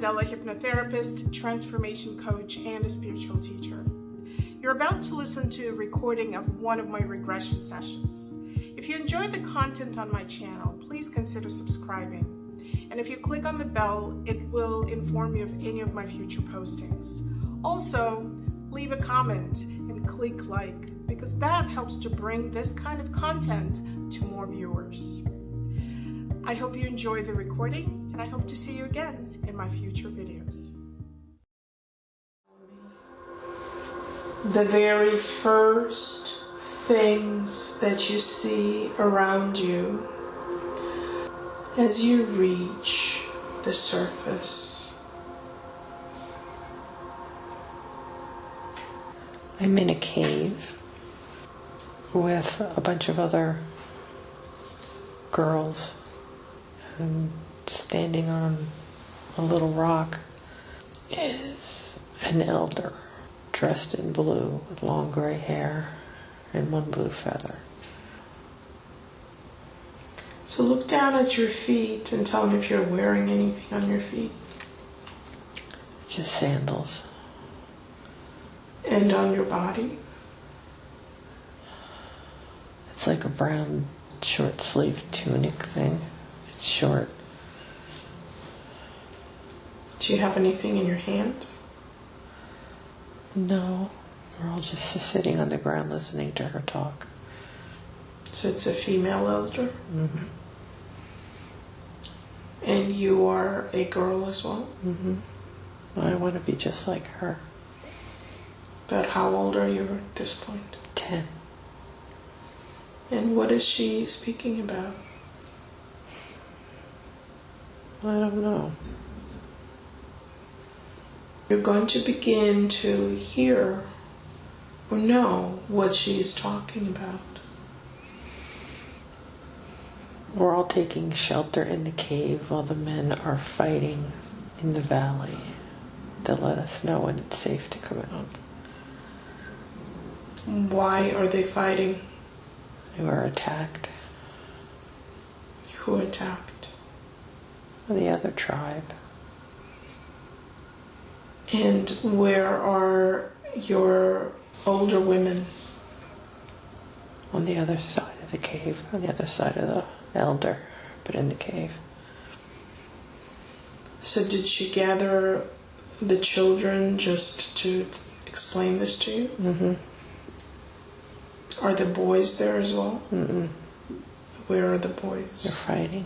Candela, hypnotherapist, transformation coach, and a spiritual teacher. You're about to listen to a recording of one of my regression sessions. If you enjoyed the content on my channel, please consider subscribing. And if you click on the bell, it will inform you of any of my future postings. Also, leave a comment and click like, because that helps to bring this kind of content to more viewers. I hope you enjoy the recording, and I hope to see you again in my future videos. The very first things that you see around you as you reach the surface. I'm in a cave with a bunch of other girls. I'm standing on a little rock is an elder dressed in blue with long gray hair and one blue feather. So look down at your feet and tell me if you're wearing anything on your feet. Just sandals. And on your body? It's like a brown short sleeve tunic thing. It's short. Do you have anything in your hand? No. We're all just sitting on the ground listening to her talk. So it's a female elder? Mm-hmm. And you are a girl as well? Mm-hmm. I want to be just like her. But how old are you at this point? 10. And what is she speaking about? I don't know. You're going to begin to hear or know what she is talking about. We're all taking shelter in the cave while the men are fighting in the valley. They'll let us know when it's safe to come out. Why are they fighting? They were attacked. Who attacked? The other tribe. And where are your older women? On the other side of the cave, on the other side of the elder, but in the cave. So did she gather the children just to explain this to you? Mm-hmm. Are the boys there as well? Mm-mm. Where are the boys? They're fighting.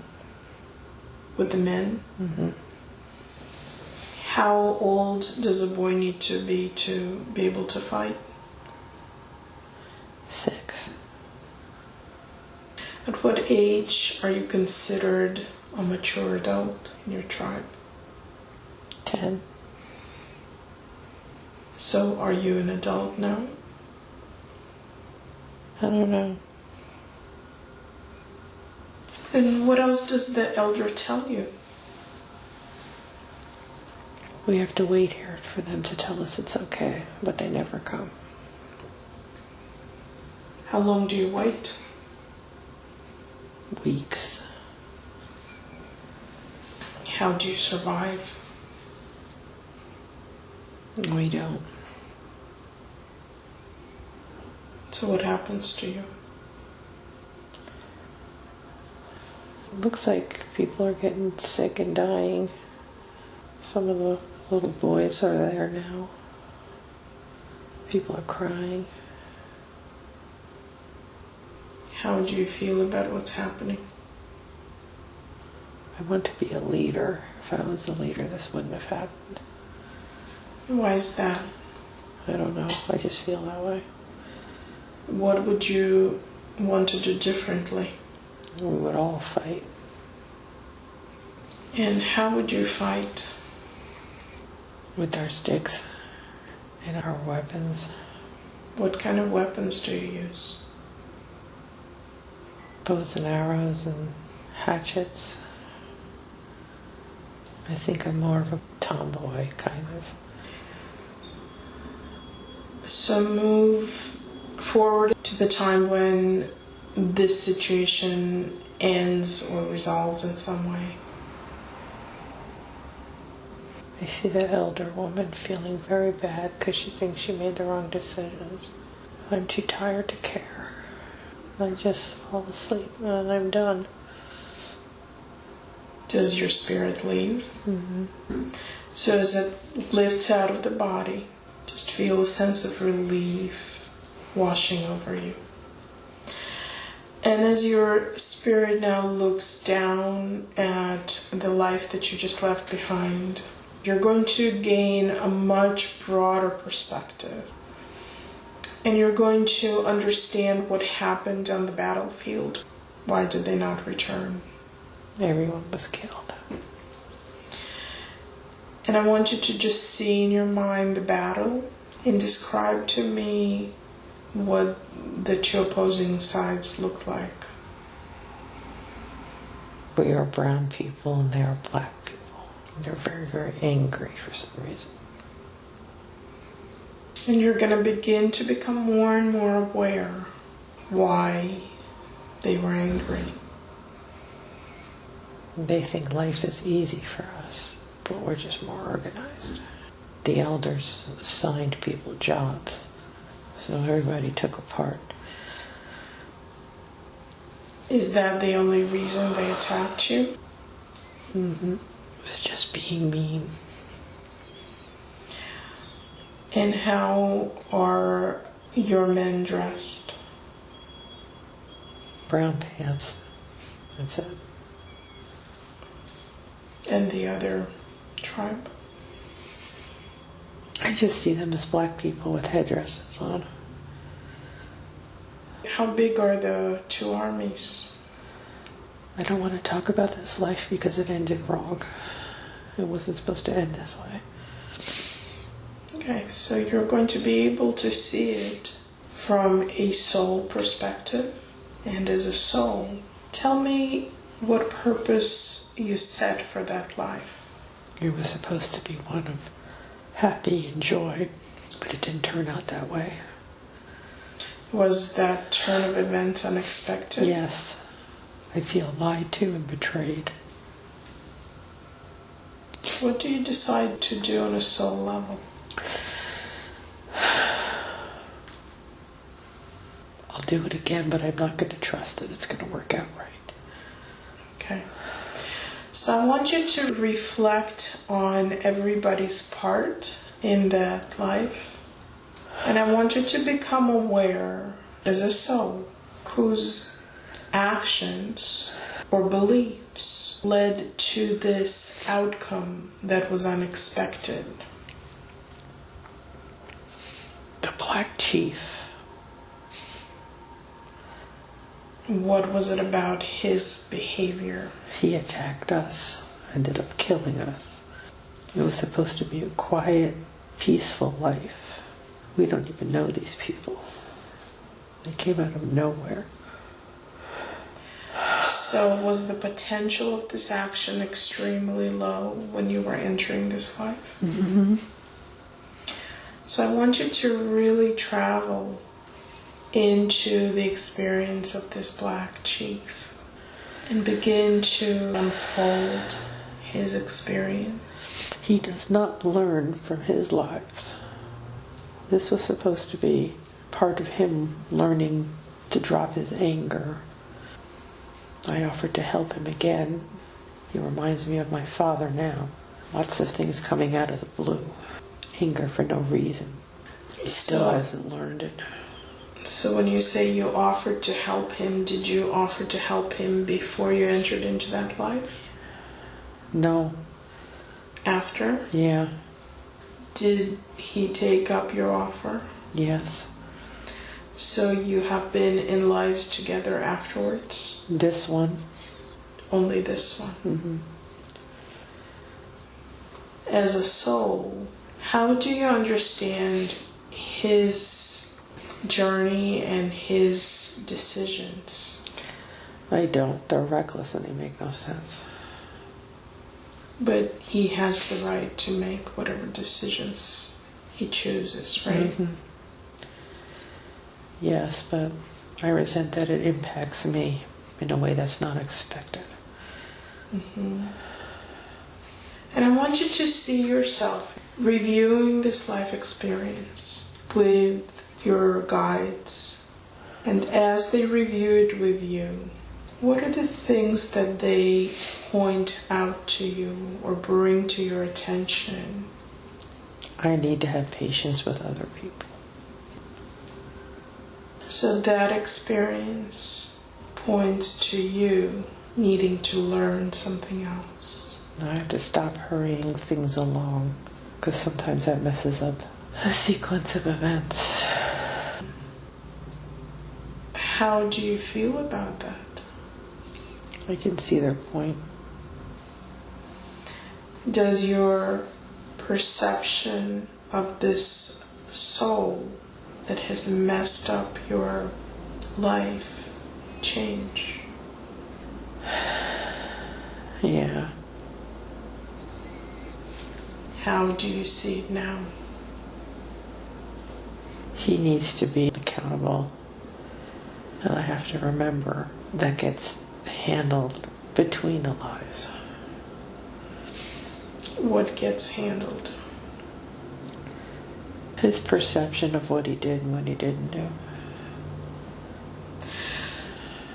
With the men? Mm-hmm. How old does a boy need to be able to fight? 6. At what age are you considered a mature adult in your tribe? 10. So are you an adult now? I don't know. And what else does the elder tell you? We have to wait here for them to tell us it's okay, but they never come. How long do you wait? Weeks. How do you survive? We don't. So what happens to you? Looks like people are getting sick and dying. Some of the little boys are there now. People are crying. How do you feel about what's happening? I want to be a leader. If I was a leader, this wouldn't have happened. Why is that? I don't know. I just feel that way. What would you want to do differently? We would all fight. And how would you fight? With our sticks and our weapons. What kind of weapons do you use? Bows and arrows and hatchets. I think I'm more of a tomboy, kind of. So move forward to the time when this situation ends or resolves in some way. I see the elder woman feeling very bad because she thinks she made the wrong decisions. I'm too tired to care. I just fall asleep and I'm done. Does your spirit leave? Mm-hmm. So as it lifts out of the body, just feel a sense of relief washing over you. And as your spirit now looks down at the life that you just left behind, you're going to gain a much broader perspective. And you're going to understand what happened on the battlefield. Why did they not return? Everyone was killed. And I want you to just see in your mind the battle and describe to me what the two opposing sides look like. We are brown people and they are black people. They're very, very angry for some reason. And you're going to begin to become more and more aware why they were angry. They think life is easy for us, but we're just more organized. The elders assigned people jobs, so everybody took a part. Is that the only reason they attacked you? Mm-hmm. It was just being mean. And how are your men dressed? Brown pants. That's it. And the other tribe? I just see them as black people with headdresses on. How big are the two armies? I don't want to talk about this life because it ended wrong. It wasn't supposed to end this way. Okay, so you're going to be able to see it from a soul perspective. And as a soul, tell me what purpose you set for that life. It was supposed to be one of happy and joy, but it didn't turn out that way. Was that turn of events unexpected? Yes. I feel lied to and betrayed. What do you decide to do on a soul level? I'll do it again, but I'm not going to trust that it's going to work out right. Okay. So I want you to reflect on everybody's part in that life. And I want you to become aware as a soul whose actions or beliefs led to this outcome that was unexpected. The Black Chief. What was it about his behavior? He attacked us, ended up killing us. It was supposed to be a quiet, peaceful life. We don't even know these people. They came out of nowhere. So was the potential of this action extremely low when you were entering this life? Mm-hmm. So I want you to really travel into the experience of this Black Chief and begin to unfold his experience. He does not learn from his lives. This was supposed to be part of him learning to drop his anger. I offered to help him again. He reminds me of my father now. Lots of things coming out of the blue. Anger for no reason. He still hasn't learned it. So when you say you offered to help him, did you offer to help him before you entered into that life? No. After? Yeah. Did he take up your offer? Yes. So you have been in lives together afterwards? This one. Only this one? Mm-hmm. As a soul, how do you understand his journey and his decisions? I don't. They're reckless and they make no sense. But he has the right to make whatever decisions he chooses, right? Mm-hmm. Yes, but I resent that it impacts me in a way that's not expected. Mm-hmm. And I want you to see yourself reviewing this life experience with your guides. And as they review it with you, what are the things that they point out to you or bring to your attention? I need to have patience with other people. So that experience points to you needing to learn something else. I have to stop hurrying things along, because sometimes that messes up a sequence of events. How do you feel about that? I can see their point. Does your perception of this soul that has messed up your life change? Yeah. How do you see it now? He needs to be accountable. And I have to remember that gets handled between the lives. What gets handled? His perception of what he did and what he didn't do.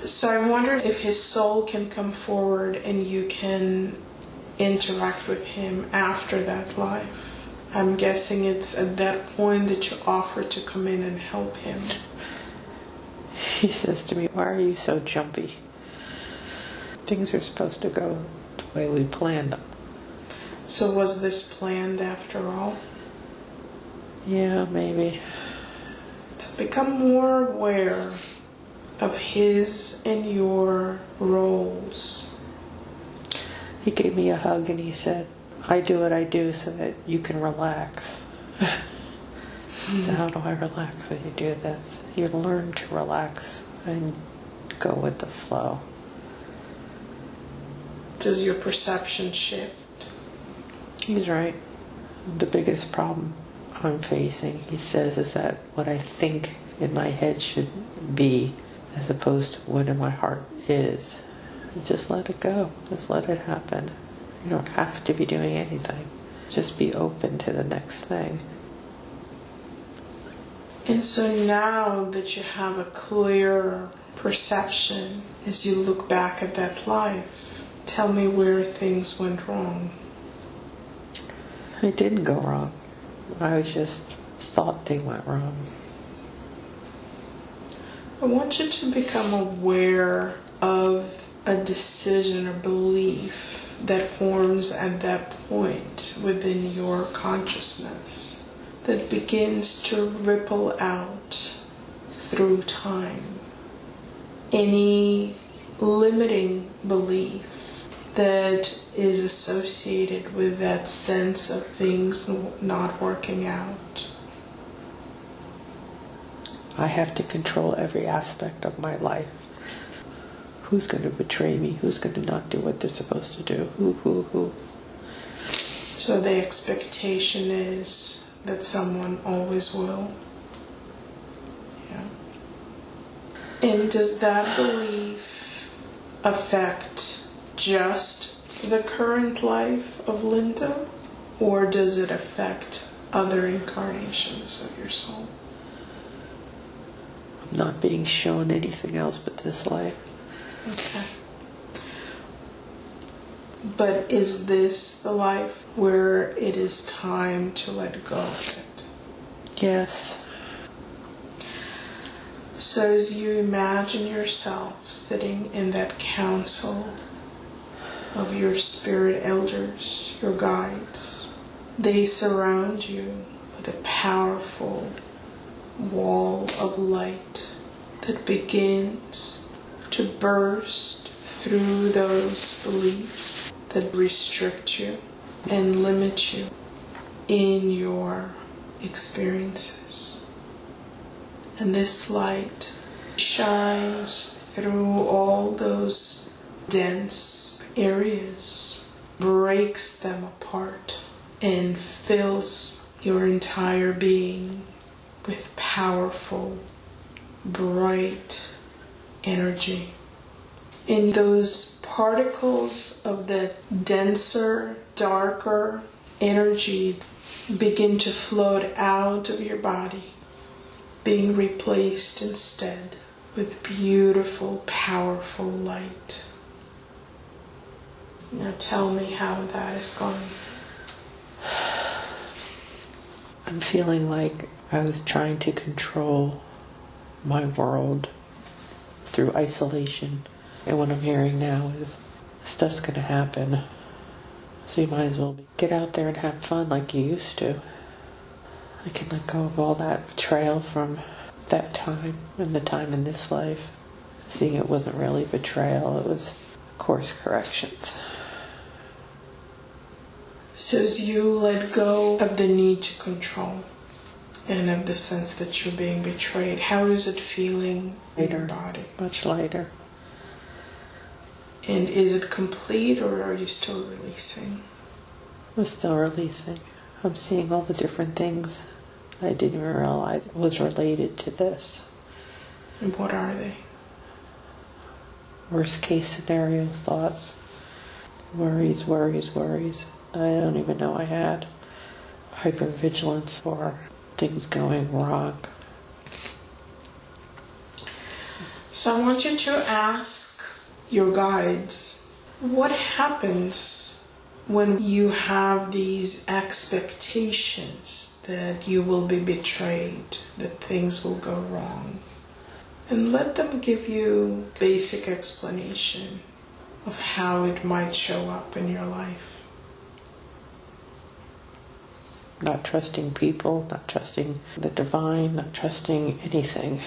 So I wonder if his soul can come forward and you can interact with him after that life. I'm guessing it's at that point that you offer to come in and help him. He says to me, "Why are you so jumpy? Things are supposed to go the way we planned them." So was this planned after all? Yeah, maybe. To become more aware of his and your roles. He gave me a hug and he said, "I do what I do so that you can relax." So how do I relax when you do this? You learn to relax and go with the flow. Does your perception shift? He's right. The biggest problem I'm facing, he says, is that what I think in my head should be as opposed to what in my heart is. Just let it go. Just let it happen. You don't have to be doing anything. Just be open to the next thing. And so now that you have a clear perception as you look back at that life, tell me where things went wrong. It didn't go wrong. I just thought they went wrong. I want you to become aware of a decision or belief that forms at that point within your consciousness that begins to ripple out through time. Any limiting belief that is associated with that sense of things not working out. I have to control every aspect of my life. Who's going to betray me? Who's going to not do what they're supposed to do? Who? So the expectation is that someone always will. Yeah. And does that belief affect just the current life of Linda, or does it affect other incarnations of your soul? I'm not being shown anything else but this life. Okay. But is this the life where it is time to let go of it? Yes. So as you imagine yourself sitting in that council of your spirit elders, your guides, they surround you with a powerful wall of light that begins to burst through those beliefs that restrict you and limit you in your experiences. And this light shines through all those dense areas, breaks them apart, and fills your entire being with powerful, bright energy. And those particles of that denser, darker energy begin to float out of your body, being replaced instead with beautiful, powerful light. Now tell me how that is going. I'm feeling like I was trying to control my world through isolation. And what I'm hearing now is, stuff's going to happen. So you might as well get out there and have fun like you used to. I can let go of all that betrayal from that time and the time in this life. Seeing it wasn't really betrayal, it was course corrections. So as you let go of the need to control and of the sense that you're being betrayed, how is it feeling in your body? Much lighter. And is it complete, or are you still releasing? I'm still releasing. I'm seeing all the different things I didn't even realize was related to this. And what are they? Worst case scenario thoughts. Worries, worries, worries. I don't even know I had. Hypervigilance for things going wrong. So I want you to ask your guides, what happens when you have these expectations that you will be betrayed, that things will go wrong? And let them give you basic explanation of how it might show up in your life. Not trusting people, not trusting the divine, not trusting anything.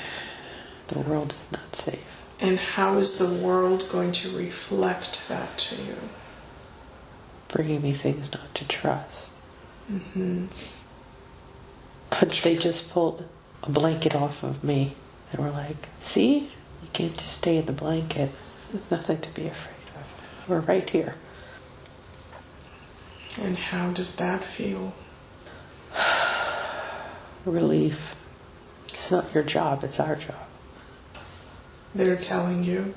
The world is not safe. And how is the world going to reflect that to you? Bringing me things not to trust. Mm-hmm. They just pulled a blanket off of me and were like, see, you can't just stay in the blanket. There's nothing to be afraid of. We're right here. And how does that feel? Relief. It's not your job, it's our job. They're telling you.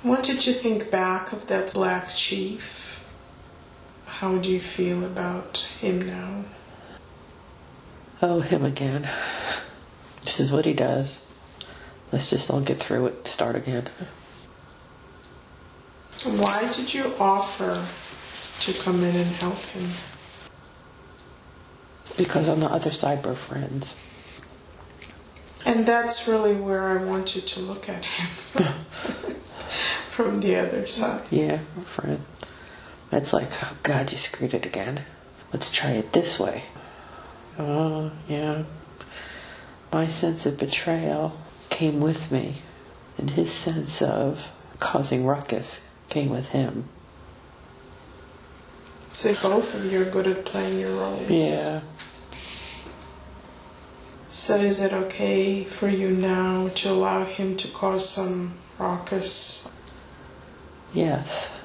I want you to think back of that black chief. How do you feel about him now? Oh, him again. This is what he does. Let's just all get through it, start again. Why did you offer to come in and help him? Because on the other side we're friends. And that's really where I want you to look at him. From the other side. Yeah, we're friends. It's like, oh God, you screwed it again. Let's try it this way. Oh, yeah. My sense of betrayal came with me, and his sense of causing ruckus came with him. So both of you are good at playing your roles. Yeah. So is it okay for you now to allow him to cause some ruckus? Yes.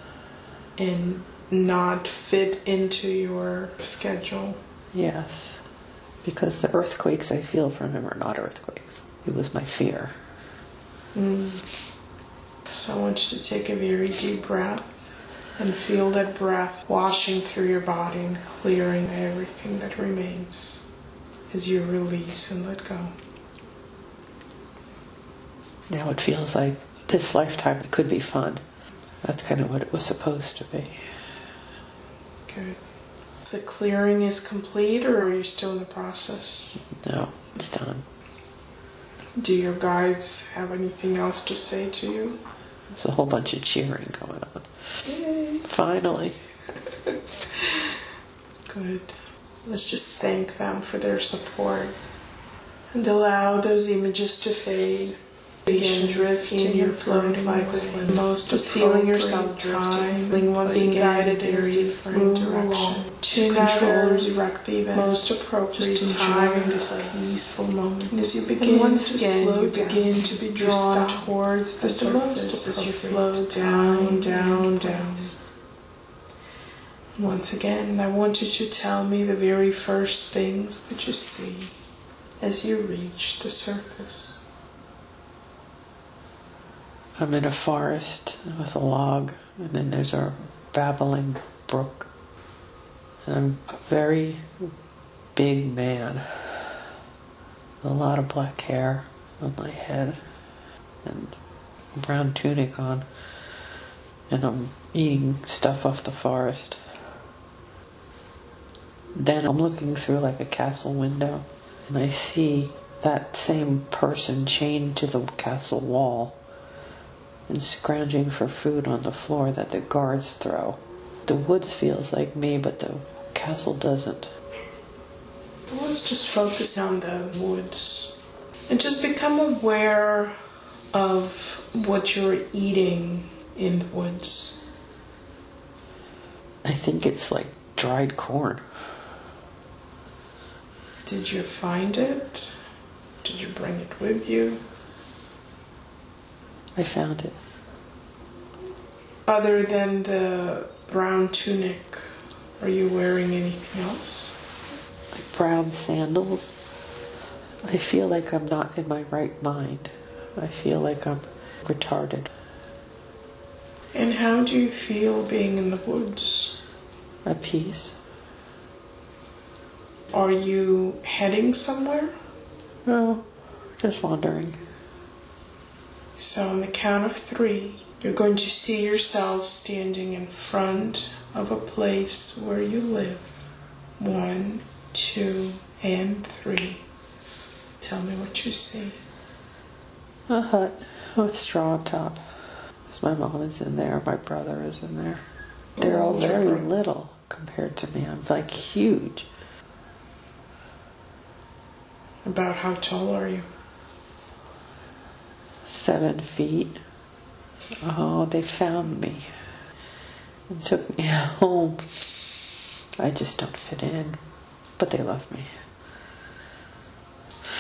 And not fit into your schedule? Yes. Because the earthquakes I feel from him are not earthquakes. It was my fear. So I want you to take a very deep breath and feel that breath washing through your body and clearing everything that remains as you release and let go. Now it feels like this lifetime it could be fun. That's kind of what it was supposed to be. Good. The clearing is complete, or are you still in the process? No, it's done. Do your guides have anything else to say to you? There's a whole bunch of cheering going on. Yay. Finally. Good. Let's just thank them for their support and allow those images to fade. Begin drifting and floating like with most just feeling yourself drifting, once being guided in a different direction to control directly the most appropriate time in this peaceful moment. And as you begin once again, you begin to be drawn towards the surface as you float down, down, down. Once again, I want you to tell me the very first things that you see as you reach the surface. I'm in a forest with a log, and then there's a babbling brook. And I'm a very big man, with a lot of black hair on my head, and a brown tunic on, and I'm eating stuff off the forest. Then I'm looking through like a castle window, and I see that same person chained to the castle wall and scrounging for food on the floor that the guards throw. The woods feels like me, but the castle doesn't. Let's just focus on the woods and just become aware of what you're eating in the woods. I think it's like dried corn. Did you find it? Did you bring it with you? I found it. Other than the brown tunic, are you wearing anything else? Like brown sandals. I feel like I'm not in my right mind. I feel like I'm retarded. And how do you feel being in the woods? At peace. Are you heading somewhere? No, just wandering. So on the count of 3, you're going to see yourself standing in front of a place where you live. 1, 2, and 3. Tell me what you see. A hut with straw on top. My mom is in there, my brother is in there. They're all very little compared to me. I'm like huge. About how tall are you? 7 feet. Oh, they found me and took me home. I just don't fit in, but they love me.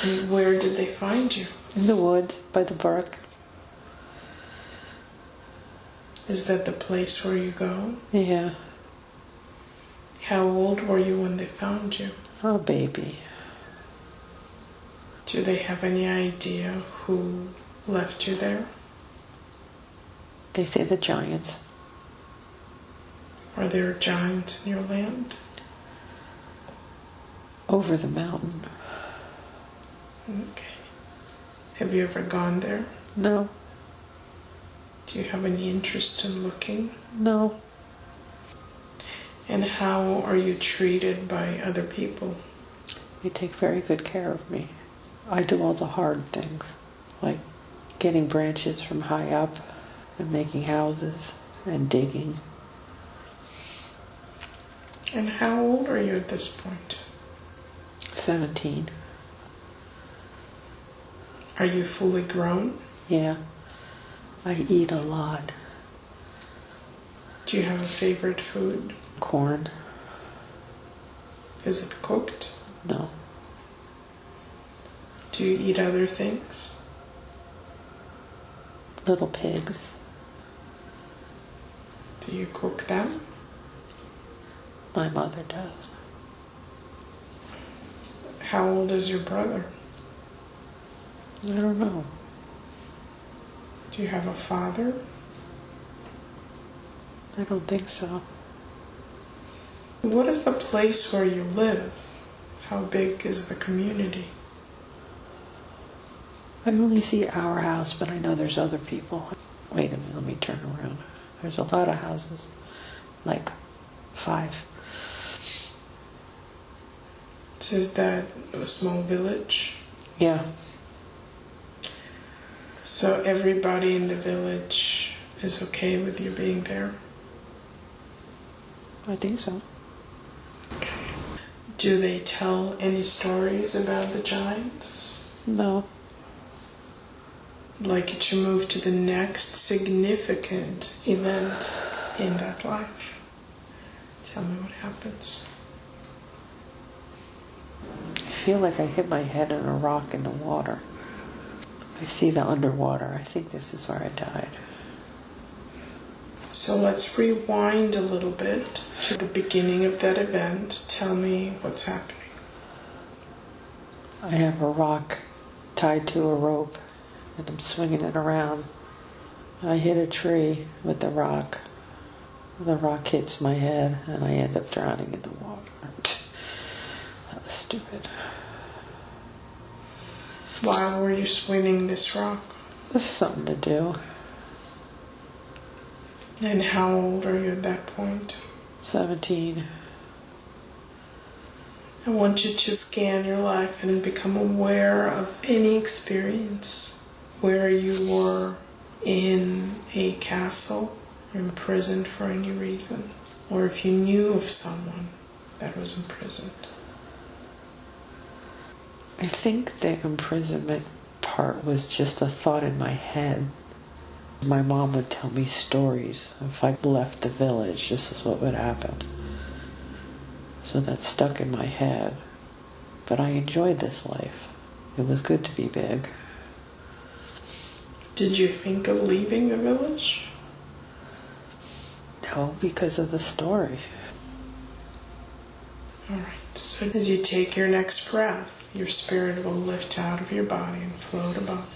And where did they find you? In the woods, by the brook. Is that the place where you go? Yeah. How old were you when they found you? Oh, baby. Do they have any idea who left you there? They say the giants. Are there giants in your land? Over the mountain. Okay. Have you ever gone there? No. Do you have any interest in looking? No. And how are you treated by other people? They take very good care of me. I do all the hard things, like getting branches from high up and making houses and digging. And how old are you at this point? 17. Are you fully grown? Yeah. I eat a lot. Do you have a favorite food? Corn. Is it cooked? No. Do you eat other things? Little pigs. Do you cook them? My mother does. How old is your brother? I don't know. Do you have a father? I don't think so. What is the place where you live? How big is the community? I only see our house, but I know there's other people. Wait a minute, let me turn around. There's a lot of houses, like 5. So is that a small village? Yeah. So everybody in the village is okay with you being there? I think so. Okay. Do they tell any stories about the giants? No. I'd like you to move to the next significant event in that life. Tell me what happens. I feel like I hit my head on a rock in the water. I see the underwater. I think this is where I died. So let's rewind a little bit to the beginning of that event. Tell me what's happening. I have a rock tied to a rope, and I'm swinging it around, I hit a tree with the rock. The rock hits my head and I end up drowning in the water. That was stupid. Why were you swinging this rock? This is something to do. And how old are you at that point? 17. I want you to scan your life and become aware of any experience where you were in a castle, imprisoned for any reason, or if you knew of someone that was imprisoned. I think the imprisonment part was just a thought in my head. My mom would tell me stories. If I left the village, this is what would happen. So that stuck in my head. But I enjoyed this life. It was good to be big. Did you think of leaving the village? No, because of the story. All right. So as you take your next breath, your spirit will lift out of your body and float above.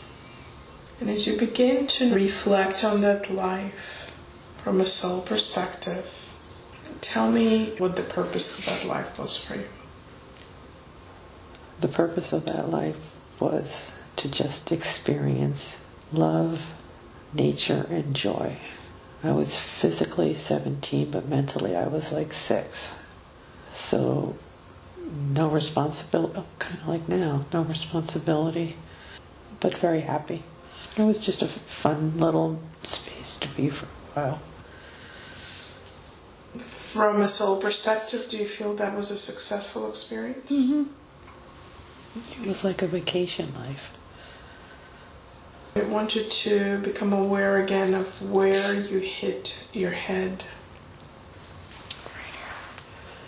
And as you begin to reflect on that life from a soul perspective, tell me what the purpose of that life was for you. The purpose of that life was to just experience love, nature, and joy. I was physically 17, but mentally I was like 6. So no responsibility, kind of like now, no responsibility, but very happy. It was just a fun little space to be for a while. From a soul perspective, do you feel that was a successful experience? Mm-hmm. It was like a vacation life. I want you to become aware again of where you hit your head.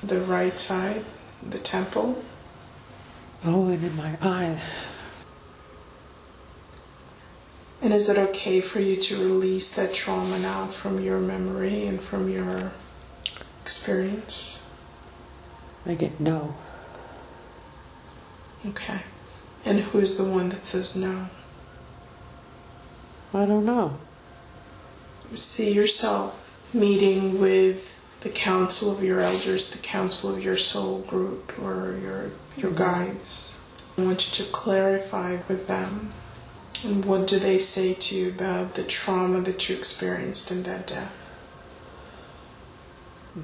The right side, the temple. Oh, and in my eye. And is it okay for you to release that trauma now from your memory and from your experience? I get no. Okay. And who's the one that says no? I don't know. See yourself meeting with the council of your elders, the council of your soul group, or your guides. I want you to clarify with them. And what do they say to you about the trauma that you experienced in that death?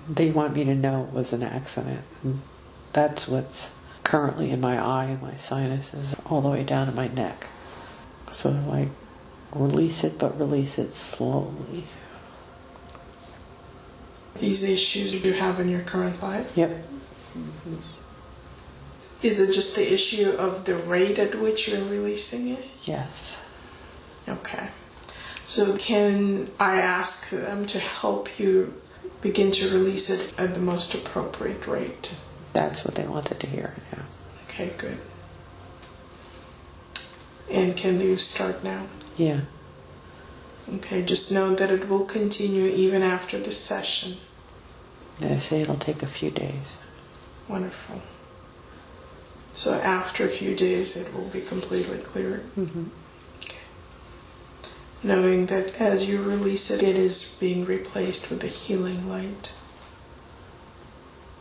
They want me to know it was an accident. And that's what's currently in my eye and my sinuses, all the way down to my neck. So like, release it, but release it slowly. These issues you have in your current life? Yep. Is it just the issue of the rate at which you're releasing it? Yes. Okay. So can I ask them to help you begin to release it at the most appropriate rate? That's what they wanted to hear, yeah. Okay, good. And can you start now? Yeah. Okay, just know that it will continue even after this session. They say it'll take a few days. Wonderful. So after a few days it will be completely cleared. Mm-hmm. Okay. Knowing that as you release it, it is being replaced with a healing light.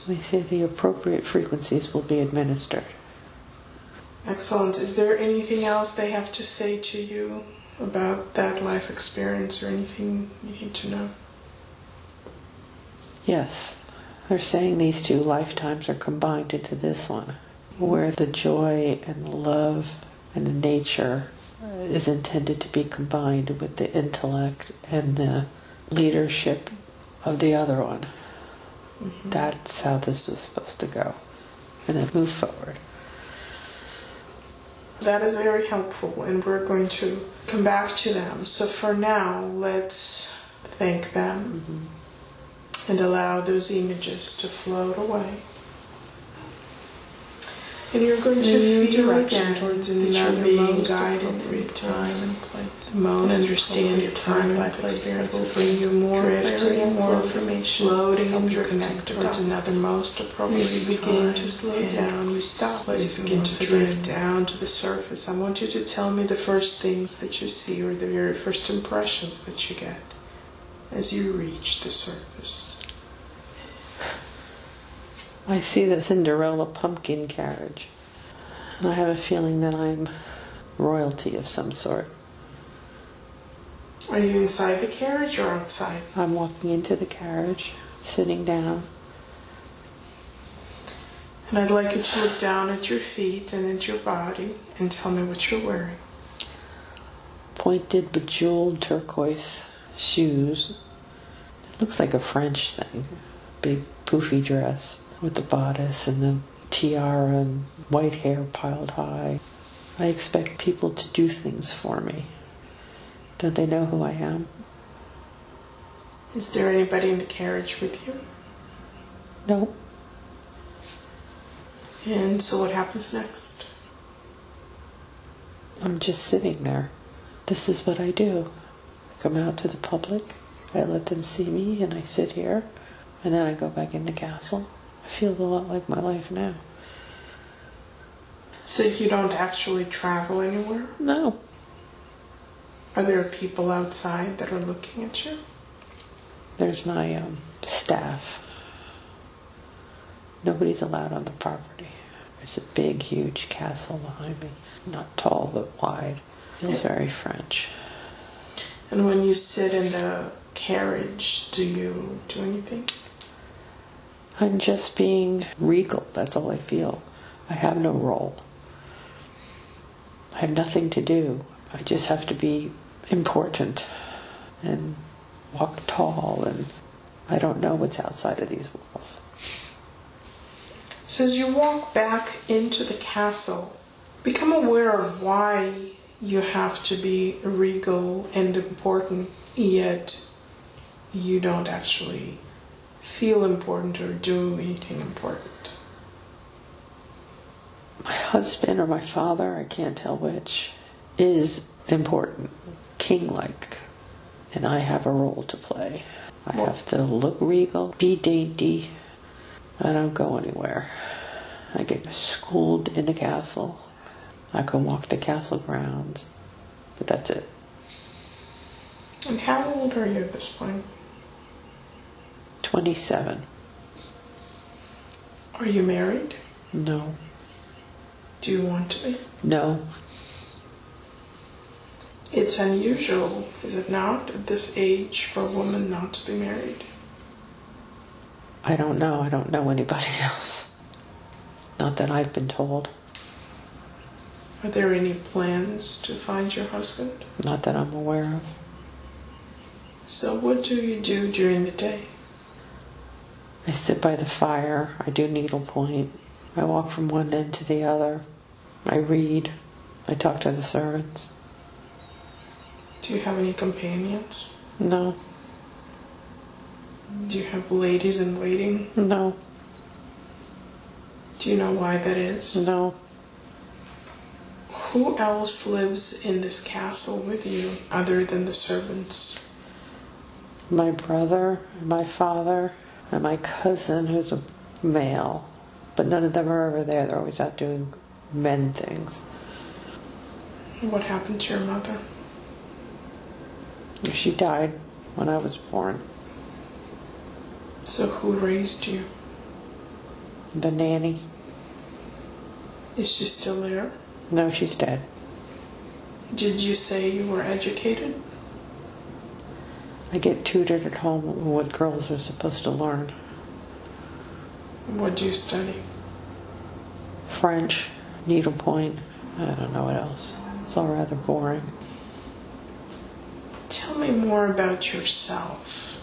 They say the appropriate frequencies will be administered. Excellent. Is there anything else they have to say to you about that life experience or anything you need to know? Yes. They're saying these 2 lifetimes are combined into this one, where the joy and the love and the nature is intended to be combined with the intellect and the leadership of the other one. Mm-hmm. That's how this is supposed to go. And then move forward. That is very helpful, and we're going to come back to them. So for now, let's thank them. Mm-hmm. And allow those images to float away. And you're going to feel direction again towards that you're another being most guided appropriate in time and place. The most And understand your time and life place that will experiences bring you more drifting clarity, and more floating, information, floating help and you drifting connect towards dots. another most appropriate As you begin time to slow and down, you stop. As you begin to drift down to the surface, I want you to tell me the first things that you see or the very first impressions that you get as you reach the surface. I see the Cinderella pumpkin carriage. And I have a feeling that I'm royalty of some sort. Are you inside the carriage or outside? I'm walking into the carriage, sitting down. And I'd like you to look down at your feet and at your body and tell me what you're wearing. Pointed, bejeweled turquoise shoes. It looks like a French thing. Big poofy dress with the bodice and the tiara and white hair piled high. I expect people to do things for me. Don't they know who I am? Is there anybody in the carriage with you? No. And so what happens next? I'm just sitting there. This is what I do. I come out to the public, I let them see me, and I sit here, and then I go back in the castle. I feel a lot like my life now. So you don't actually travel anywhere? No. Are there people outside that are looking at you? There's my staff. Nobody's allowed on the property. There's a big, huge castle behind me. Not tall, but wide. Feels very French. And when you sit in the carriage, do you do anything? I'm just being regal. That's all I feel. I have no role. I have nothing to do. I just have to be important and walk tall, and I don't know what's outside of these walls. So as you walk back into the castle, become aware of why you have to be regal and important, yet you don't actually feel important or do anything important. My husband or my father, I can't tell which, is important, king-like, and I have a role to play. I have to look regal, be dainty. I don't go anywhere. I get schooled in the castle. I can walk the castle grounds, but that's it. And how old are you at this point? 27. Are you married? No. Do you want to be? No. It's unusual, is it not, at this age for a woman not to be married? I don't know. I don't know anybody else. Not that I've been told. Are there any plans to find your husband? Not that I'm aware of. So what do you do during the day? I sit by the fire. I do needlepoint. I walk from one end to the other. I read. I talk to the servants. Do you have any companions? No. Do you have ladies in waiting? No. Do you know why that is? No. Who else lives in this castle with you other than the servants? My brother, and my father, and my cousin, who's a male. But none of them are ever there. They're always out doing men things. What happened to your mother? She died when I was born. So who raised you? The nanny. Is she still there? No, she's dead. Did you say you were educated? I get tutored at home on what girls are supposed to learn. What do you study? French, needlepoint, I don't know what else. It's all rather boring. Tell me more about yourself.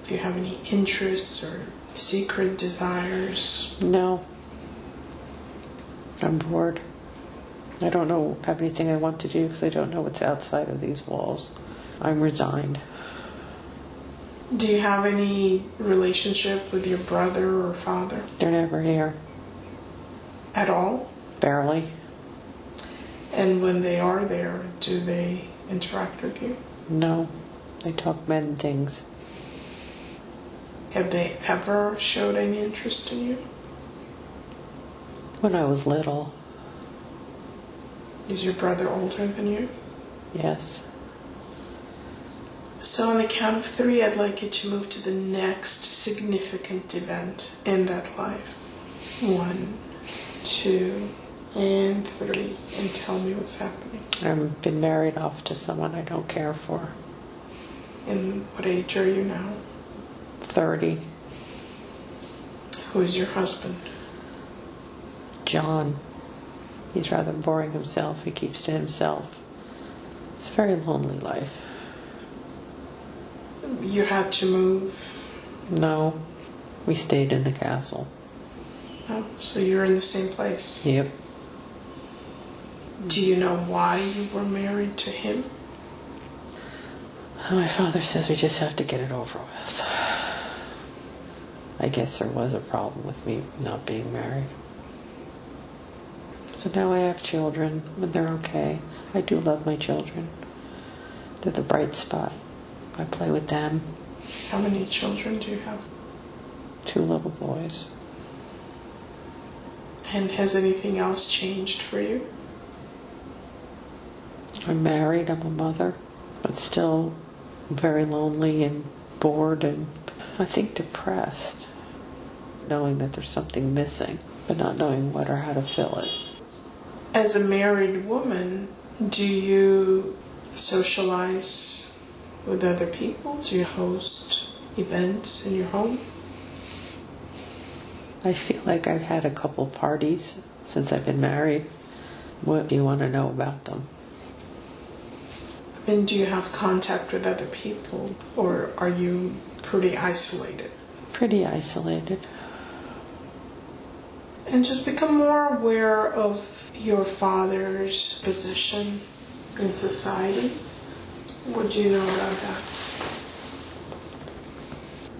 If you have any interests or secret desires. No. I'm bored. I don't have anything I want to do because I don't know what's outside of these walls. I'm resigned. Do you have any relationship with your brother or father? They're never here. At all? Barely. And when they are there, do they interact with you? No. They talk men things. Have they ever showed any interest in you? When I was little, Is your brother older than you? yes. So on the count of 3, I'd like you to move to the next significant event in that life. 1, 2, and 3. And tell me what's happening. I've been married off to someone I don't care for. And what age are you now? 30. Who is your husband? John. He's rather boring himself. He keeps to himself. It's a very lonely life. You had to move. No. We stayed in the castle. Oh, so you're in the same place. Yep. Do you know why you were married to him? My father says we just have to get it over with. I guess there was a problem with me not being married. So now I have children, and they're okay. I do love my children. They're the bright spot. I play with them. How many children do you have? 2 little boys. And has anything else changed for you? I'm married, I'm a mother, but still very lonely and bored and I think depressed. Knowing that there's something missing, but not knowing what or how to fill it. As a married woman, do you socialize with other people? Do you host events in your home? I feel like I've had a couple parties since I've been married. What do you want to know about them? And do you have contact with other people, or are you pretty isolated? Pretty isolated. And just become more aware of your father's position in society. What do you know about that?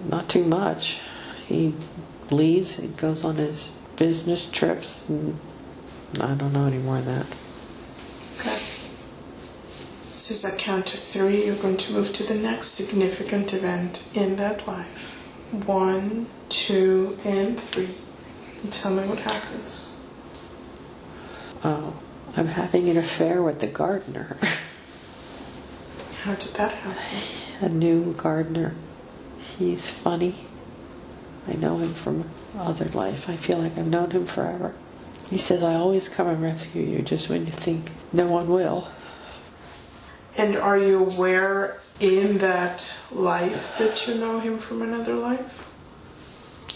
Not too much. He leaves, he goes on his business trips, and I don't know any more of that. Okay. So as I count to 3, you're going to move to the next significant event in that life. 1, 2, and 3. And tell me what happens. Oh, I'm having an affair with the gardener. How did that happen? A new gardener. He's funny. I know him from other life. I feel like I've known him forever. He says, I always come and rescue you just when you think no one will. And are you aware in that life that you know him from another life?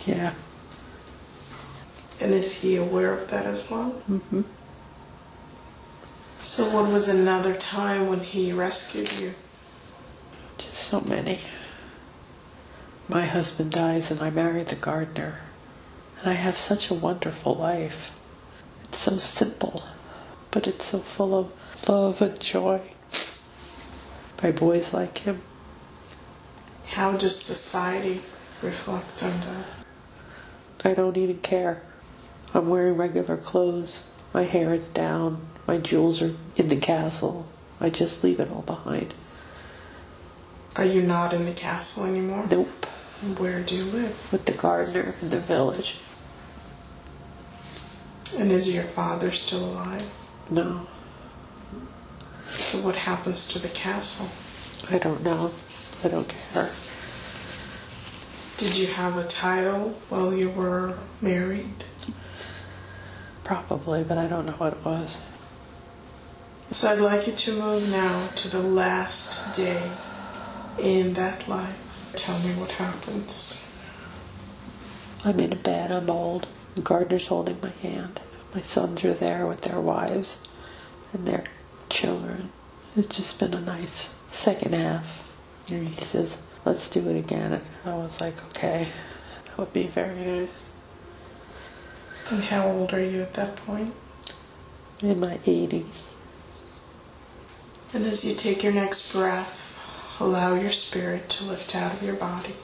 Yeah. And is he aware of that as well? Mm-hmm. So what was another time when he rescued you? Just so many. My husband dies and I marry the gardener. And I have such a wonderful life. It's so simple, but it's so full of love and joy by boys like him. How does society reflect on that? I don't even care. I'm wearing regular clothes. My hair is down. My jewels are in the castle. I just leave it all behind. Are you not in the castle anymore? Nope. Where do you live? With the gardener in the village. And is your father still alive? No. So what happens to the castle? I don't know. I don't care. Did you have a title while you were married? Probably, but I don't know what it was. So I'd like you to move now to the last day in that life. Tell me what happens. I'm in a bed, I'm old. The gardener's holding my hand. My sons are there with their wives and their children. It's just been a nice second half. And he says, let's do it again. And I was like, okay, that would be very nice. And how old are you at that point? In my 80s. And as you take your next breath, allow your spirit to lift out of your body.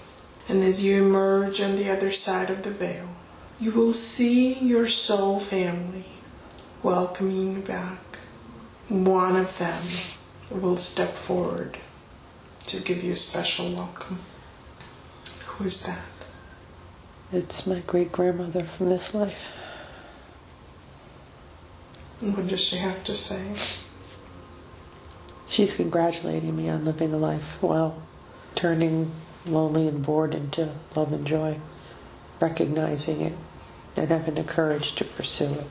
And as you emerge on the other side of the veil, you will see your soul family welcoming you back, one of them will step forward to give you a special welcome. Who is that? It's my great-grandmother from this life. And what does she have to say? She's congratulating me on living a life well, turning lonely and bored into love and joy, recognizing it, and having the courage to pursue it.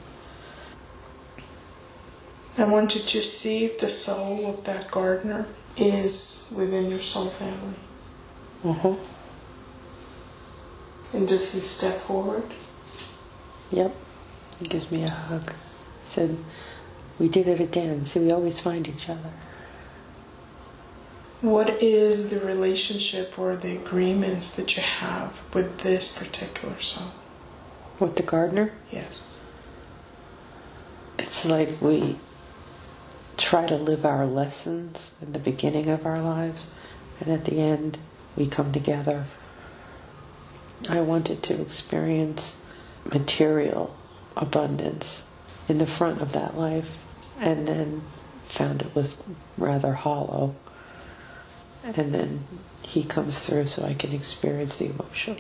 I want you to see if the soul of that gardener is within your soul family. Mm-hmm. And does he step forward? Yep. He gives me a hug. Said, we did it again. See, we always find each other. What is the relationship or the agreements that you have with this particular soul? With the gardener? Yes. It's like we try to live our lessons in the beginning of our lives, and at the end we come together. I wanted to experience material abundance in the front of that life, and then found it was rather hollow. And then he comes through so I can experience the emotional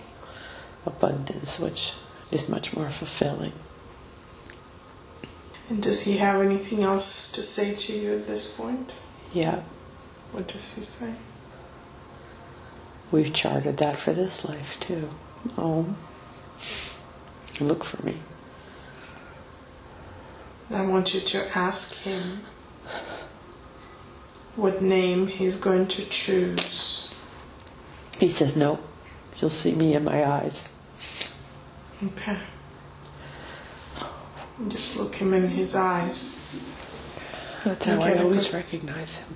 abundance, which is much more fulfilling. And does he have anything else to say to you at this point? Yeah. What does he say? We've charted that for this life too. Look for me. I want you to ask him what name he's going to choose. He says, no, you'll see me in my eyes. Okay. Just look him in his eyes. That's how I always recognize him.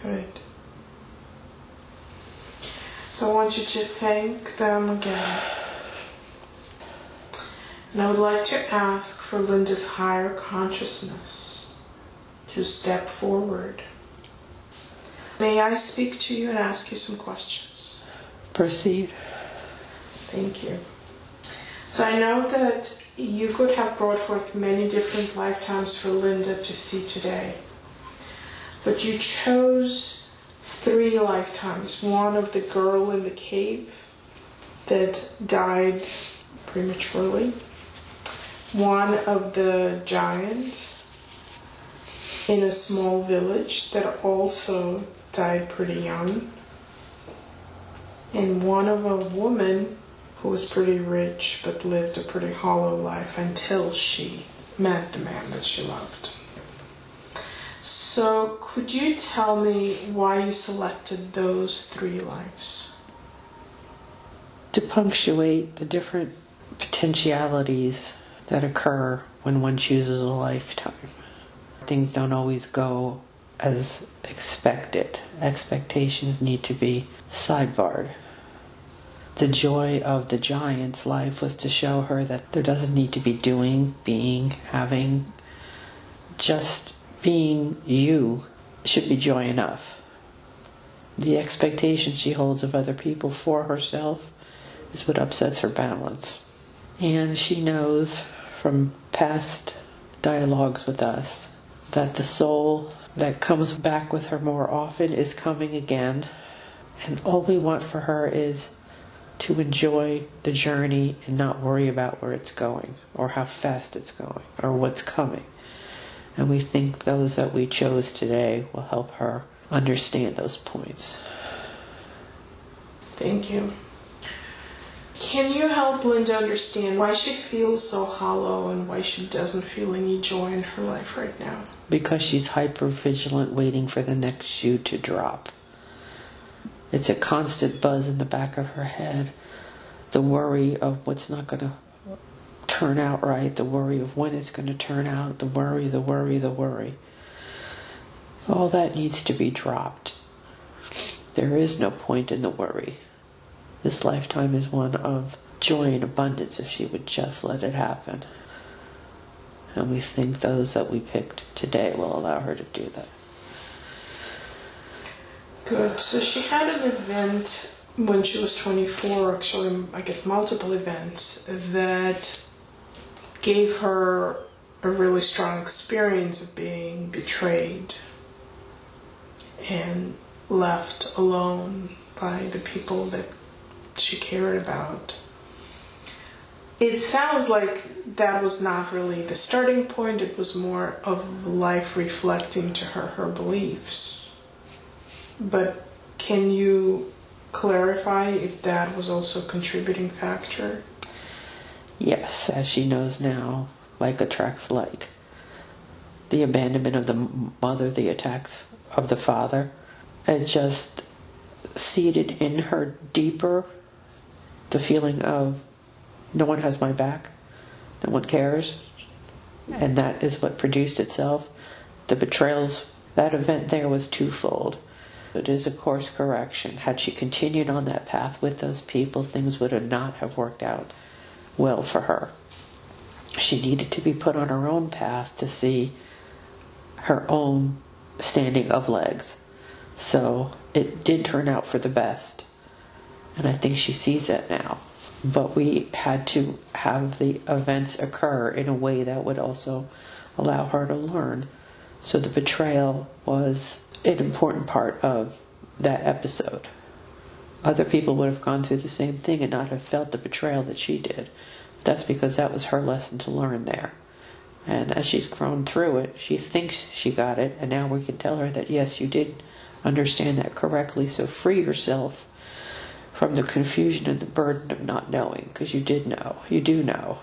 Good. So I want you to thank them again. And I would like to ask for Linda's higher consciousness to step forward. May I speak to you and ask you some questions? Proceed. Thank you. So I know that you could have brought forth many different lifetimes for Linda to see today. But you chose 3 lifetimes. One of the girl in the cave that died prematurely. One of the giant in a small village that also died pretty young. And one of a woman who was pretty rich but lived a pretty hollow life until she met the man that she loved. So could you tell me why you selected those 3 lives? To punctuate the different potentialities that occur when one chooses a lifetime. Things don't always go as expected. Expectations need to be sidebarred. The joy of the giant's life was to show her that there doesn't need to be doing, being, having. Just being you should be joy enough. The expectation she holds of other people for herself is what upsets her balance. And she knows from past dialogues with us that the soul that comes back with her more often is coming again. And all we want for her is to enjoy the journey and not worry about where it's going or how fast it's going or what's coming. And we think those that we chose today will help her understand those points. Thank you. Can you help Linda understand why she feels so hollow and why she doesn't feel any joy in her life right now? Because she's hyper-vigilant, waiting for the next shoe to drop. It's a constant buzz in the back of her head. The worry of what's not going to turn out right, the worry of when it's going to turn out, the worry. All that needs to be dropped. There is no point in the worry. This lifetime is one of joy and abundance if she would just let it happen. And we think those that we picked today will allow her to do that. Good. So she had an event when she was 24, actually, I guess multiple events, that gave her a really strong experience of being betrayed and left alone by the people that she cared about. It sounds like that was not really the starting point. It was more of life reflecting to her beliefs. But can you clarify if that was also a contributing factor? Yes, as she knows now, like attracts like. The abandonment of the mother, the attacks of the father, it just seeded in her deeper the feeling of no one has my back, no one cares, and that is what produced itself. The betrayals, that event there was twofold. It is a course correction. Had she continued on that path with those people, things would not have worked out well for her. She needed to be put on her own path to see her own standing of legs. So it did turn out for the best. And I think she sees that now. But we had to have the events occur in a way that would also allow her to learn. So the betrayal was an important part of that episode. Other people would have gone through the same thing and not have felt the betrayal that she did. That's because that was her lesson to learn there. And as she's grown through it, she thinks she got it, and now we can tell her that yes, you did understand that correctly, so free yourself from the confusion and the burden of not knowing, because you did know. You do know.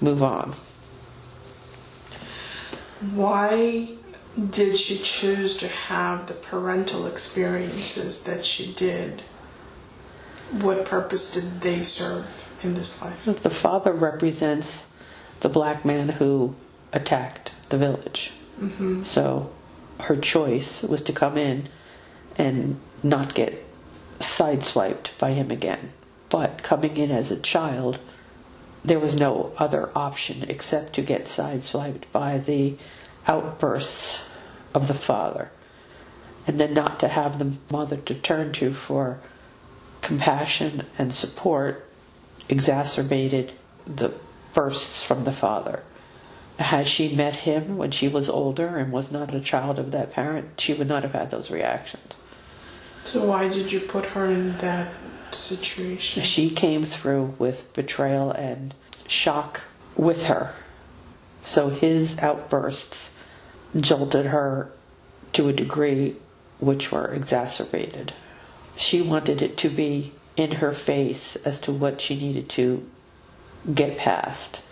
Move on. Why did she choose to have the parental experiences that she did? What purpose did they serve in this life? The father represents the black man who attacked the village. Mm-hmm. So her choice was to come in and not get sideswiped by him again. But coming in as a child, there was no other option except to get sideswiped by the outbursts of the father, and then not to have the mother to turn to for compassion and support exacerbated the bursts from the father. Had she met him when she was older and was not a child of that parent, she would not have had those reactions. So why did you put her in that situation? She came through with betrayal and shock with her. So his outbursts jolted her to a degree which were exacerbated. She wanted it to be in her face as to what she needed to get past.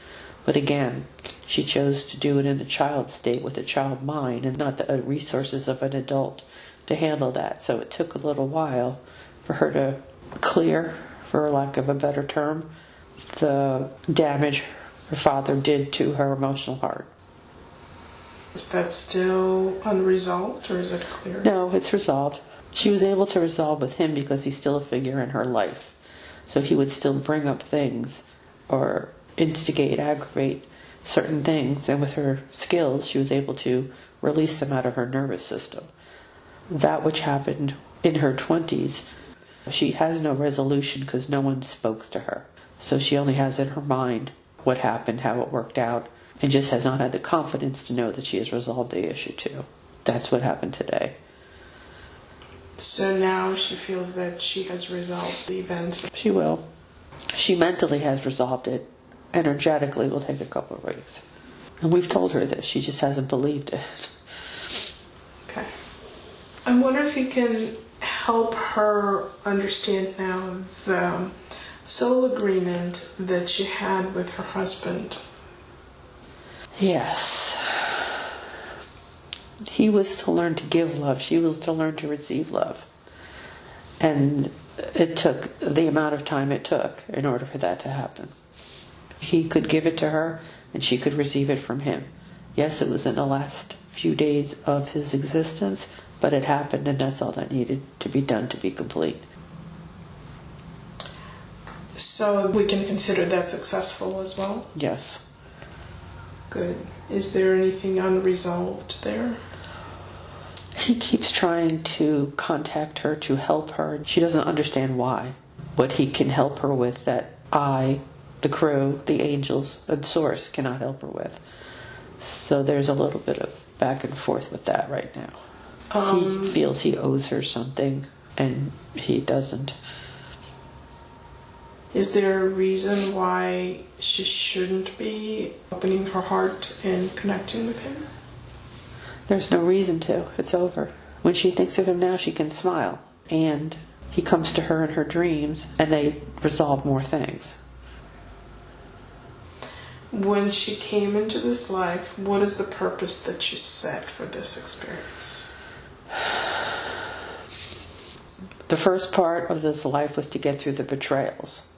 But again, she chose to do it in the child state with a child mind and not the resources of an adult to handle that. So it took a little while for her to clear, for lack of a better term, the damage her father did to her emotional heart. Is that still unresolved, or is it clear? No, it's resolved. She was able to resolve with him because he's still a figure in her life. So he would still bring up things or instigate, aggravate certain things, and with her skills she was able to release them out of her nervous system. That which happened in her 20s, she has no resolution because no one spoke to her. So she only has in her mind what happened, how it worked out, and just has not had the confidence to know that she has resolved the issue too. That's what happened today. So now she feels that she has resolved the events. She will. She mentally has resolved it. Energetically, will take a couple of weeks. And we've told her this. She just hasn't believed it. Okay. I wonder if you can help her understand now the soul agreement that she had with her husband. Yes. He was to learn to give love. She was to learn to receive love. And it took the amount of time it took in order for that to happen. He could give it to her, and she could receive it from him. Yes, it was in the last few days of his existence, but it happened, and that's all that needed to be done to be complete. So we can consider that successful as well? Yes. Good. Is there anything unresolved there? He keeps trying to contact her to help her. She doesn't understand why. What he can help her with that I, the crew, the angels, and Source cannot help her with. So there's a little bit of back and forth with that right now. He feels he owes her something, and he doesn't. Is there a reason why she shouldn't be opening her heart and connecting with him? There's no reason to. It's over. When she thinks of him now, she can smile. And he comes to her in her dreams, and they resolve more things. When she came into this life, what is the purpose that she set for this experience? The first part of this life was to get through the betrayals.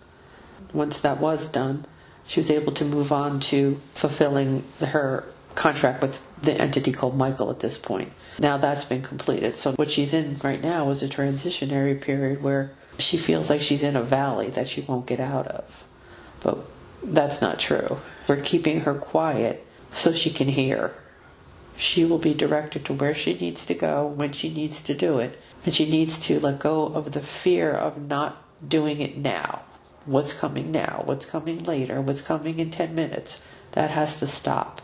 Once that was done, she was able to move on to fulfilling her contract with the entity called Michael at this point. Now that's been completed. So what she's in right now is a transitionary period where she feels like she's in a valley that she won't get out of. But that's not true. We're keeping her quiet so she can hear. She will be directed to where she needs to go, when she needs to do it. And she needs to let go of the fear of not doing it now. What's coming now? What's coming later? What's coming in 10 minutes? That has to stop.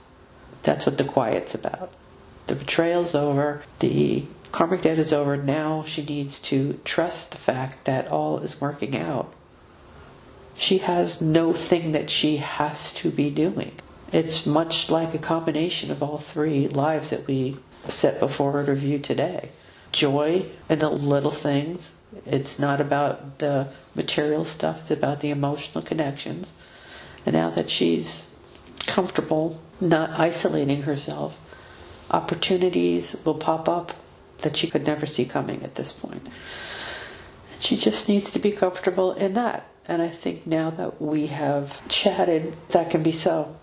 That's what the quiet's about. The betrayal's over. The karmic debt is over. Now she needs to trust the fact that all is working out. She has no thing that she has to be doing. It's much like a combination of all three lives that we set before her to view today. Joy in the little things. It's not about the material stuff. It's about the emotional connections. And now that she's comfortable not isolating herself, opportunities will pop up that she could never see coming at this point. And she just needs to be comfortable in that. And I think now that we have chatted, that can be so.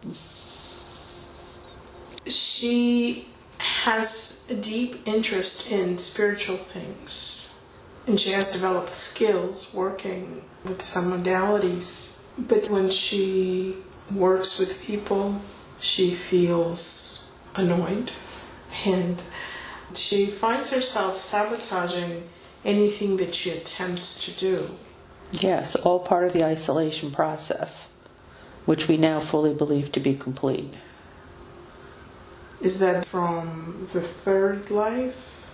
She has a deep interest in spiritual things, and she has developed skills working with some modalities. But when she works with people, she feels annoyed, and she finds herself sabotaging anything that she attempts to do. Yes, all part of the isolation process, which we now fully believe to be complete. Is that from the third life?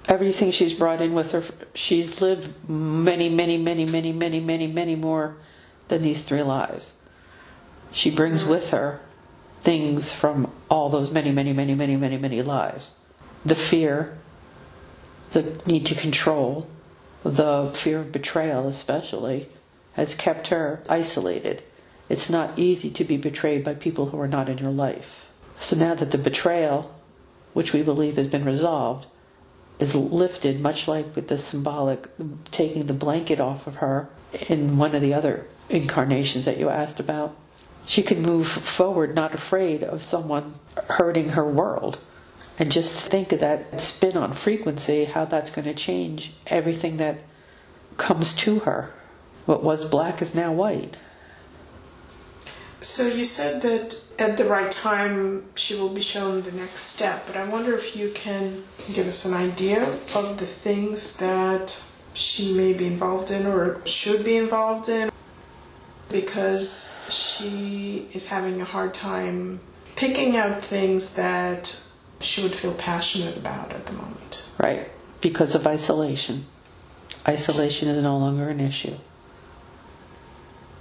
Everything she's brought in with her, she's lived many more than these three lives. She brings with her things from all those many lives. The fear, the need to control, the fear of betrayal especially, has kept her isolated. It's not easy to be betrayed by people who are not in your life. So now that the betrayal, which we believe has been resolved, is lifted, much like with the symbolic taking the blanket off of her in one of the other incarnations that you asked about, she can move forward not afraid of someone hurting her world. And just think of that spin on frequency, how that's going to change everything that comes to her. What was black is now white. So you said that at the right time she will be shown the next step, but I wonder if you can give us an idea of the things that she may be involved in or should be involved in, because she is having a hard time picking out things that she would feel passionate about at the moment. Right, because of isolation. Isolation is no longer an issue.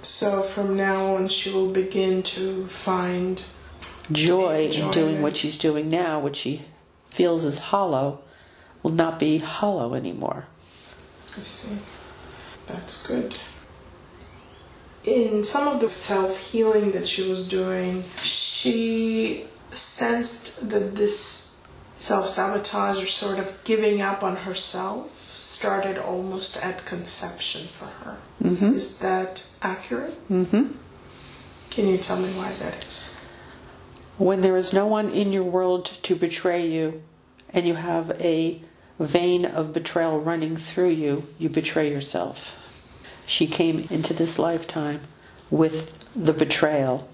So from now on she will begin to find joy in doing what she's doing now, which she feels is hollow, will not be hollow anymore. I see. That's good. In some of the self-healing that she was doing, she sensed that this self-sabotage or sort of giving up on herself started almost at conception for her. Mm-hmm. Is that accurate? Mm-hmm. Can you tell me why that is? When there is no one in your world to betray you, and you have a vein of betrayal running through you, you betray yourself. She came into this lifetime with the betrayal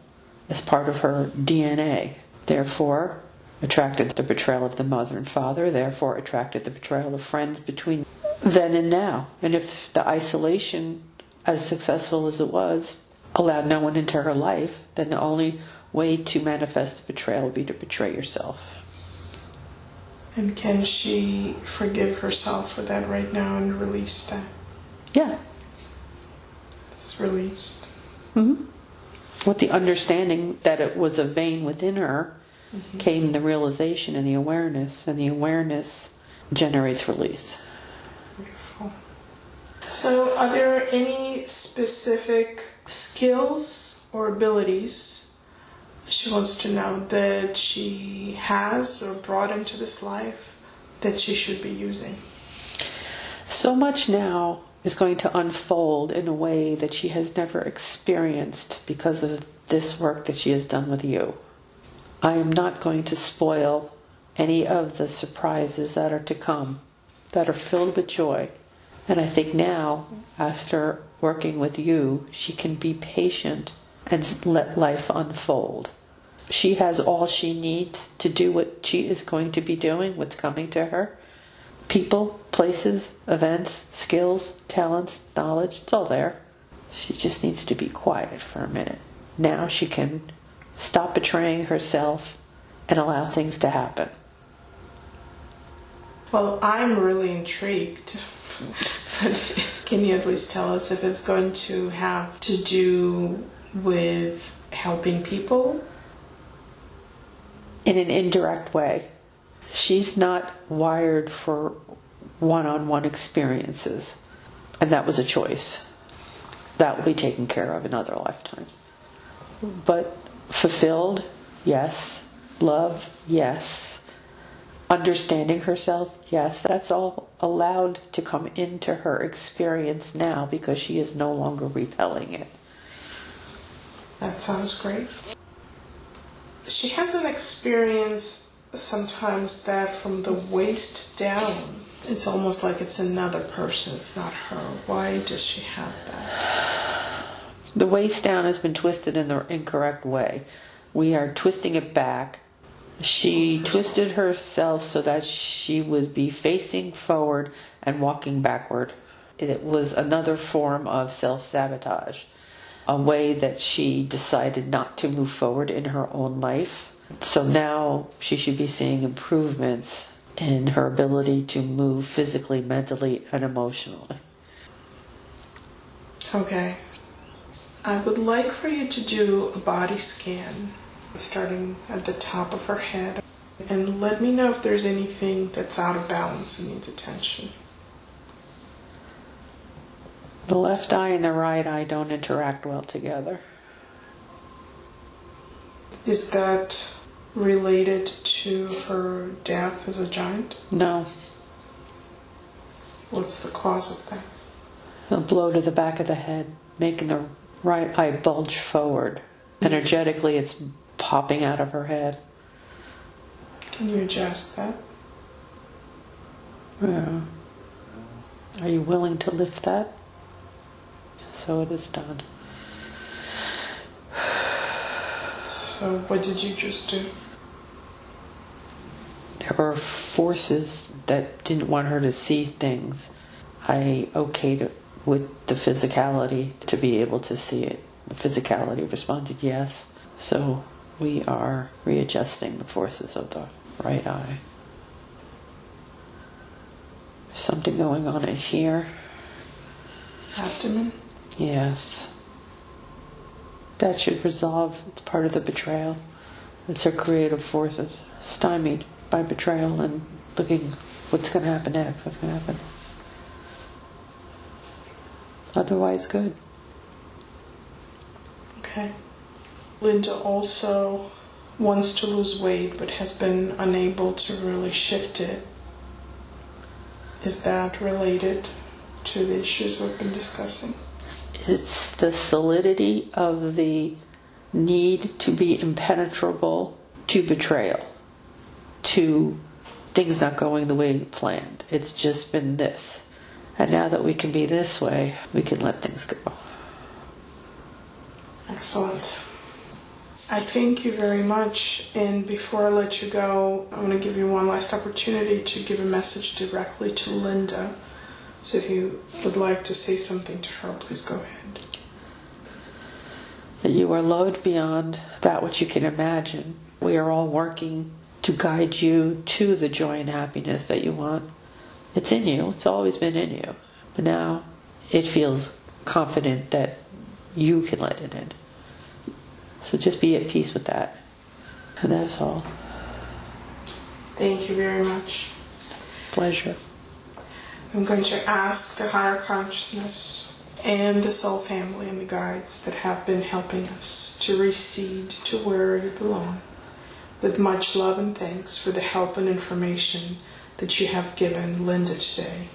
as part of her DNA. Therefore, attracted the betrayal of the mother and father, therefore attracted the betrayal of friends between then and now. And if the isolation, as successful as it was, allowed no one into her life, then the only way to manifest betrayal would be to betray yourself. And can she forgive herself for that right now and release that? Yeah. It's released. Mm-hmm. With the understanding that it was a vein within her, came the realization and the awareness generates release. Beautiful. So are there any specific skills or abilities she wants to know that she has or brought into this life that she should be using? So much now is going to unfold in a way that she has never experienced because of this work that she has done with you. I am not going to spoil any of the surprises that are to come, that are filled with joy. And I think now, after working with you, she can be patient and let life unfold. She has all she needs to do what she is going to be doing, what's coming to her. People, places, events, skills, talents, knowledge, it's all there. She just needs to be quiet for a minute. Now she can stop betraying herself and allow things to happen. Well, I'm really intrigued. Can you at least tell us if it's going to have to do with helping people? In an indirect way. She's not wired for one-on-one experiences. And that was a choice. That will be taken care of in other lifetimes. But fulfilled, yes. Love, yes. Understanding herself, yes. That's all allowed to come into her experience now because she is no longer repelling it. That sounds great. She has an experience sometimes that from the waist down, it's almost like it's another person, it's not her. Why does she have that? The waist down has been twisted in the incorrect way. We are twisting it back. She twisted herself so that she would be facing forward and walking backward. It was another form of self-sabotage, a way that she decided not to move forward in her own life. So now she should be seeing improvements in her ability to move physically, mentally, and emotionally. Okay. I would like for you to do a body scan, starting at the top of her head, and let me know if there's anything that's out of balance and needs attention. The left eye and the right eye don't interact well together. Is that related to her death as a giant? No. What's the cause of that? A blow to the back of the head, making the right eye bulge forward. Energetically, it's popping out of her head. Can you adjust that? Yeah. Are you willing to lift that? So it is done. So what did you just do? There were forces that didn't want her to see things. I okayed it with the physicality to be able to see it. The physicality responded yes. So we are readjusting the forces of the right eye. Something going on in here. Abdomen? Yes. That should resolve. It's part of the betrayal. It's her creative forces stymied by betrayal and looking what's going to happen next, what's going to happen. Otherwise, good. Okay. Linda also wants to lose weight but has been unable to really shift it. Is that related to the issues we've been discussing? It's the solidity of the need to be impenetrable to betrayal, to things not going the way you planned. It's just been this. And now that we can be this way, we can let things go. Excellent. I thank you very much. And before I let you go, I want to give you one last opportunity to give a message directly to Linda. So if you would like to say something to her, please go ahead. That you are loved beyond that which you can imagine. We are all working to guide you to the joy and happiness that you want. It's in you. It's always been in you. But now it feels confident that you can let it in. So just be at peace with that. And that's all. Thank you very much. Pleasure. I'm going to ask the higher consciousness and the soul family and the guides that have been helping us to recede to where you belong, with much love and thanks for the help and information that you have given Linda today.